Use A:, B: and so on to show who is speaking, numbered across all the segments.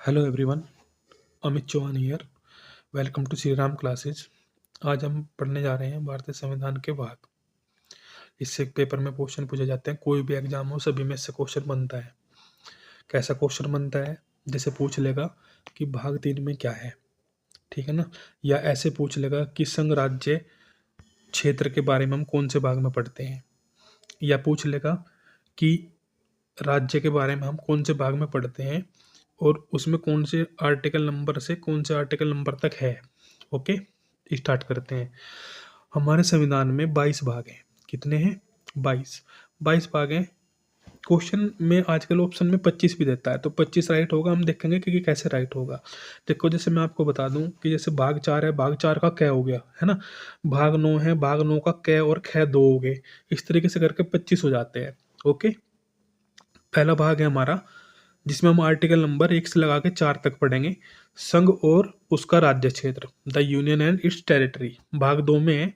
A: Hello everyone, Amit Chauhan here. Welcome to Shri Ram classes. आज हम पढ़ने जा रहे हैं भारतीय संविधान के भाग। इससे पेपर में क्वेश्चन पूछे जाते हैं, कोई भी एग्जाम हो सभी में इससे क्वेश्चन बनता है। कैसा क्वेश्चन बनता है? जैसे पूछ लेगा कि भाग 3 में क्या है, ठीक है ना। या ऐसे पूछ लेगा कि संघ राज्य क्षेत्र के बारे में हम कौन से भाग में पढ़ते हैं। या पूछ लेगा कि राज्य के बारे में हम कौन से भाग में पढ़ते हैं और उसमें कौन से आर्टिकल नंबर से कौन से आर्टिकल नंबर तक है। ओके, स्टार्ट करते हैं। हमारे संविधान में 22 भाग हैं। कितने हैं? 22 भाग हैं। क्वेश्चन में आजकल ऑप्शन में 25 भी देता है, तो 25 राइट होगा। हम देखेंगे कि कैसे राइट होगा। देखो, जैसे मैं आपको बता दूं कि जैसे भाग 4 है, भाग 4 का कै हो गया है ना। भाग 9 है, भाग 9 का कै और खे 2 हो गए। इस तरीके से करके 25 हो जाते हैं। ओके, पहला भाग है हमारा जिसमें हम आर्टिकल नंबर 1 से लगा के 4 तक पढ़ेंगे। संघ और उसका राज्य क्षेत्र, the union and it's territory. भाग 2 में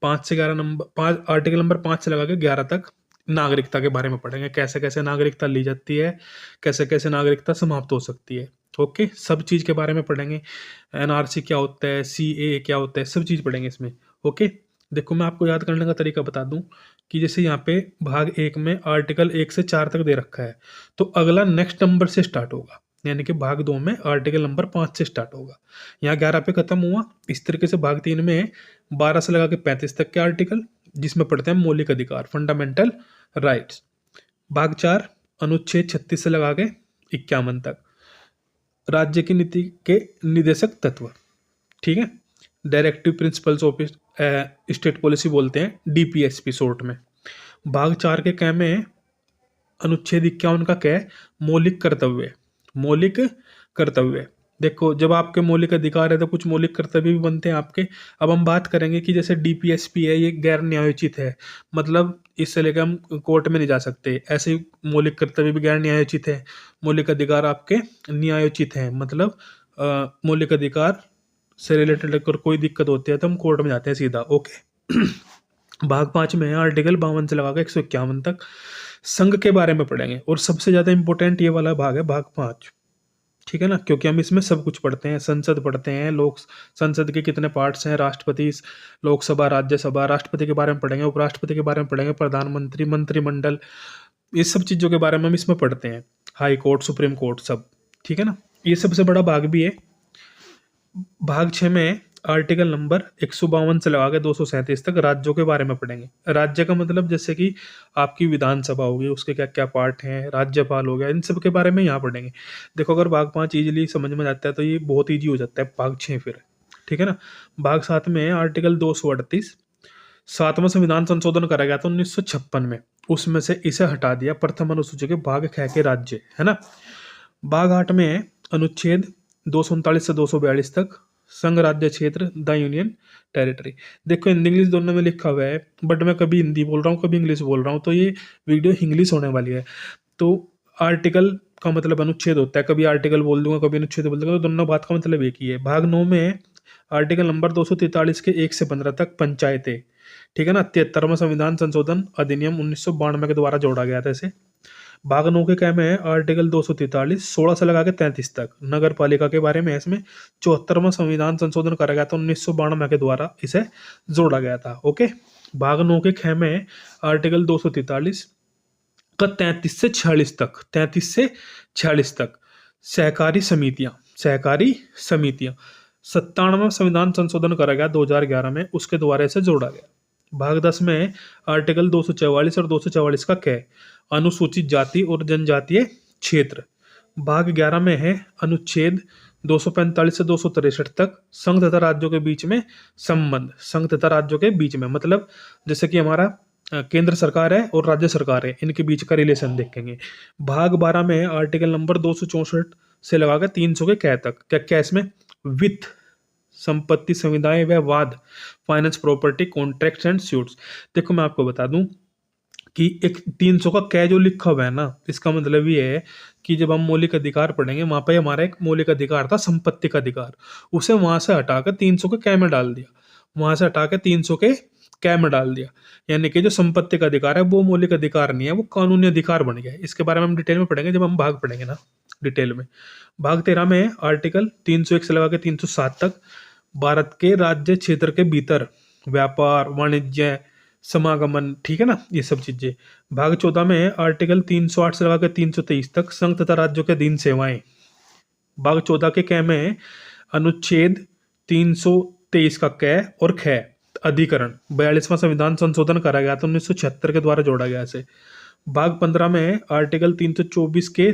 A: 5 से 11 नंबर 5 आर्टिकल नंबर 5 से लगा के 11 तक नागरिकता के बारे में पढ़ेंगे। कैसे कैसे नागरिकता ली जाती है, कैसे कैसे नागरिकता समाप्त हो सकती है। ओके, सब चीज़ के बारे में पढ़ेंगे। एनआरसी क्या होता है, सीएए क्या होता है, सब चीज़ पढ़ेंगे इसमें। ओके, देखो मैं आपको याद करने का तरीका बता दूं कि जैसे यहाँ पे भाग 1 में आर्टिकल 1 से 4 तक दे रखा है, तो अगला नेक्स्ट नंबर से स्टार्ट होगा। यानी कि भाग 2 में आर्टिकल नंबर 5 से स्टार्ट होगा। यहाँ 11 पे खत्म हुआ। इस तरीके से भाग 3 में 12 से लगा के 35 तक के आर्टिकल जिसमें पढ़ते हैं मौलिक अधिकार, फंडामेंटल राइट्स। भाग 4 अनुच्छेद 36 से लगा के 51 तक राज्य की नीति के निदेशक तत्व, ठीक है। Directive principles of state policy बोलते हैं, डीपीएसपी शॉर्ट में। भाग 4 के कै में अनुच्छेद 51 का कै मौलिक कर्तव्य। मौलिक कर्तव्य, देखो जब आपके मौलिक अधिकार है तो कुछ मौलिक कर्तव्य भी बनते हैं आपके। अब हम बात करेंगे कि जैसे डीपीएसपी है, ये गैर न्यायोचित है, मतलब इससे लेकर हम कोर्ट में नहीं जा सकते। ऐसे ही मौलिक कर्तव्य भी गैर न्यायोचित है। मौलिक अधिकार आपके न्यायोचित हैं, मतलब मौलिक अधिकार से रिलेटेड अगर कोई दिक्कत होती है तो हम कोर्ट में जाते हैं सीधा। ओके, भाग 5 में है आर्टिकल 52 से लगा के 151 तक संघ के बारे में पढ़ेंगे। और सबसे ज़्यादा इंपॉर्टेंट ये वाला भाग है, भाग 5, ठीक है ना, क्योंकि हम इसमें सब कुछ पढ़ते हैं। संसद पढ़ते हैं, लोक संसद के कितने पार्ट्स हैं, राष्ट्रपति, लोकसभा, राज्यसभा। राष्ट्रपति के बारे में पढ़ेंगे, उपराष्ट्रपति के बारे में पढ़ेंगे, प्रधानमंत्री, मंत्रिमंडल, ये सब चीज़ों के बारे में हम इसमें पढ़ते हैं। हाई कोर्ट, सुप्रीम कोर्ट, सब, ठीक है ना। ये सबसे बड़ा भाग भी है। भाग 6 में आर्टिकल नंबर 152 से लगा के 237 तक राज्यों के बारे में पढ़ेंगे। राज्य का मतलब जैसे कि आपकी विधानसभा होगी, उसके क्या क्या पार्ट हैं, राज्यपाल हो गया, इन सब के बारे में यहाँ पढ़ेंगे। देखो अगर भाग 5 इजीली समझ में जाता है तो ये बहुत ईजी हो जाता है भाग 6 फिर, ठीक है ना। भाग 7 में आर्टिकल 238, 7वां संविधान संशोधन करा गया था 1956 में, उसमें से इसे हटा दिया। प्रथम अनुसूची के भाग ख के राज्य, है ना। भाग 8 में अनुच्छेद 239 से 242 तक संघ राज्य क्षेत्र, द यूनियन टेरिटरी। देखो हिंदी इंग्लिश दोनों में लिखा हुआ है, बट मैं कभी हिंदी बोल रहा हूँ कभी इंग्लिश बोल रहा हूँ, तो ये वीडियो इंग्लिश होने वाली है। तो आर्टिकल का मतलब अनुच्छेद होता है, कभी आर्टिकल बोल दूंगा कभी अनुच्छेद बोल दूंगा, तो दोनों बात का मतलब एक ही है। भाग 9 में आर्टिकल नंबर 243 के 1 से 15 तक पंचायतें, ठीक है ना। 73वां संविधान संशोधन अधिनियम 1992 के द्वारा जोड़ा गया था इसे। भाग 9 के क्या में है आर्टिकल 243, 16 से लगा के 33 तक नगर पालिका के बारे में। इसमें 74वां संविधान संशोधन करा गया था 1992 के द्वारा, इसे जोड़ा गया था। ओके, भाग 9 के ख में आर्टिकल 243 का 33 से 46 तक, 33 से 46 तक सहकारी समितियां, सहकारी समितियां। 97वां संविधान संशोधन करा गया 2011 में, उसके द्वारा इसे जोड़ा गया। भाग 10 में आर्टिकल 244 और 244 का कै अनुसूचित जाति और जनजातीय क्षेत्र। भाग 11 में है अनुच्छेद 245 से 263 तक संघ तथा राज्यों के बीच में संबंध, संघ तथा राज्यों के बीच में, मतलब जैसे कि हमारा केंद्र सरकार है और राज्य सरकार है, इनके बीच का रिलेशन देखेंगे। भाग 12 में आर्टिकल नंबर 264 से लगा कर 300 के कै तक, क्या इसमें वित्त, संपत्ति, संविदाएं व वाद, finance, property, contracts and suits. देखो मैं आपको बता दूं कि एक 300 का कै जो लिखा हुआ है ना, इसका मतलब ये है कि जब हम मौलिक अधिकार पढ़ेंगे वहां पे हमारा एक मौलिक अधिकार था संपत्ति का अधिकार, उसे वहां से हटाकर 300 के कै में डाल दिया। वहां से हटा के 300 के कै में डाल दिया, यानी कि जो संपत्ति का अधिकार है वो मौलिक अधिकार नहीं है, वो कानूनी अधिकार बन गया है। इसके बारे में हम डिटेल में पढ़ेंगे जब हम भाग पढ़ेंगे ना डिटेल में। भाग 13 में आर्टिकल 301 से लगा के 307 तक भारत के राज्य क्षेत्र के भीतर व्यापार वाणिज्य समागमन, ठीक है ना, ये सब चीजें। भाग 14 में आर्टिकल 308 से लगा के 323 तक संघ तथा राज्यों के अधीन सेवाएं। भाग 14 के कै में अनुच्छेद 323 का कै और ख अधिकरण 42वां संविधान संशोधन करा गया था 1976 के द्वारा जोड़ा गया इसे। भाग 15 में आर्टिकल 324 के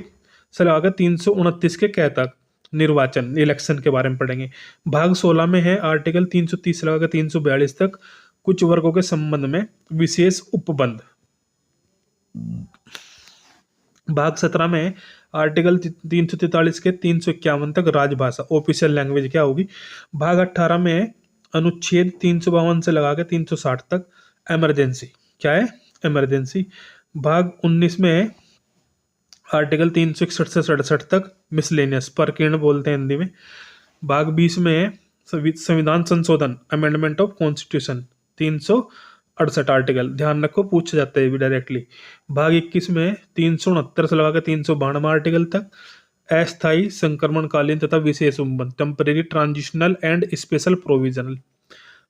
A: से लगाकर 329 के कै तक निर्वाचन इलेक्शन के बारे में पढ़ेंगे। भाग 16 में है आर्टिकल 330 से लगाकर 342 तक कुछ वर्गों के संबंध में विशेष उपबंध। भाग 17 में आर्टिकल 343 के 351 तक राजभाषा ऑफिशियल लैंग्वेज क्या होगी। भाग 18 में अनुच्छेद 352 से लगा के 360 तक इमरजेंसी क्या है, इमरजेंसी। भाग 19 में आर्टिकल 361 से 67 तक मिसलेनियस परकीर्ण बोलते हैं हिंदी में। भाग 20 में संविधान संशोधन अमेंडमेंट ऑफ कॉन्स्टिट्यूशन 368 आर्टिकल, ध्यान रखो पूछा जाता है भी डायरेक्टली। भाग 21 में 369 से लगा के 392 आर्टिकल तक अस्थायी संक्रमणकालीन तथा विशेष उपबंध temporary transitional and special provisional.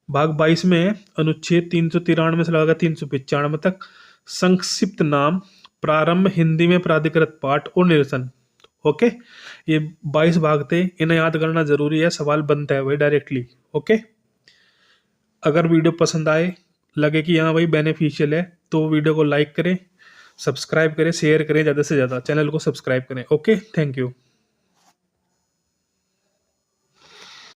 A: भाग 22 में अनुच्छेद 393 से लगा 395 तक संक्षिप्त नाम प्रारंभ हिंदी में प्राधिकृत पाठ और निरसन। ओके, ये 22 भाग थे, इन्हें याद करना जरूरी है, सवाल बनता है भाई डायरेक्टली। ओके, अगर वीडियो पसंद आए, लगे कि हाँ भाई बेनिफिशियल है, तो वीडियो को लाइक करें, सब्सक्राइब करें, शेयर करें, ज़्यादा से ज़्यादा चैनल को सब्सक्राइब करें। Okay, thank you.